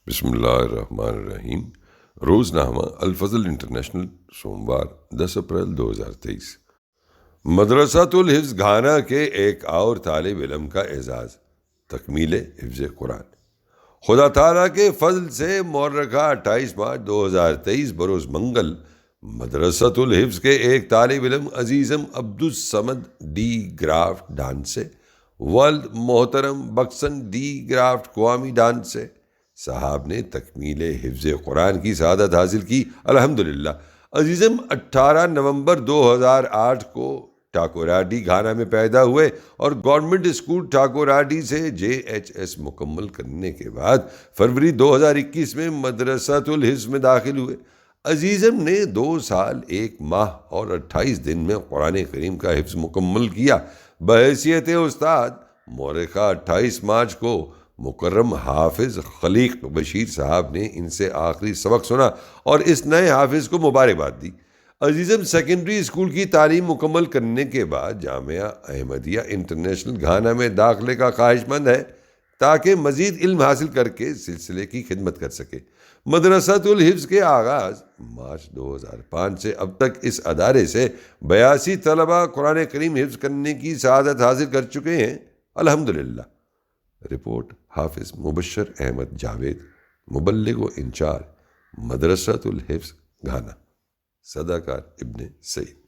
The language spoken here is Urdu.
بسم اللہ الرحمن الرحیم۔ روزنامہ الفضل انٹرنیشنل، سوموار 10 اپریل 2023۔ مدرسۃ الحفظ گھانا کے ایک اور طالب علم کا اعزاز، تکمیل حفظ قرآن۔ خدا تعالیٰ کے فضل سے مورخہ 28 مارچ 2023 بروز منگل مدرسۃ الحفظ کے ایک طالب علم عزیزم عبدالصمد ڈی گرافٹ ڈانسے، والد محترم بکسن ڈی گرافٹ قوامی ڈانسے صاحب نے تکمیل حفظ قرآن کی سعادت حاصل کی۔ الحمدللہ۔ عزیزم 18 نومبر 2008 کو ٹھاکوراڈی گھانا میں پیدا ہوئے اور گورنمنٹ اسکول ٹھاکوراڈی سے JHS مکمل کرنے کے بعد فروری 2021 میں مدرسۃ الحفظ میں داخل ہوئے۔ عزیزم نے 2 سال 1 ماہ اور 28 دن میں قرآن کریم کا حفظ مکمل کیا۔ بحیثیت استاد مورخہ 28 مارچ کو مکرم حافظ خلیق بشیر صاحب نے ان سے آخری سبق سنا اور اس نئے حافظ کو مبارکباد دی۔ عزیزم سیکنڈری اسکول کی تعلیم مکمل کرنے کے بعد جامعہ احمدیہ انٹرنیشنل گھانا میں داخلے کا خواہش مند ہے تاکہ مزید علم حاصل کر کے سلسلے کی خدمت کر سکے۔ مدرسۃ الحفظ کے آغاز مارچ 2005 سے اب تک اس ادارے سے 82 طلبہ قرآن کریم حفظ کرنے کی سعادت حاصل کر چکے ہیں۔ الحمدللہ۔ رپورٹ حافظ مبشر احمد جاوید، مبلغ و انچارج، مدرسۃ الحفظ گھانا، صداکار ابن سعید۔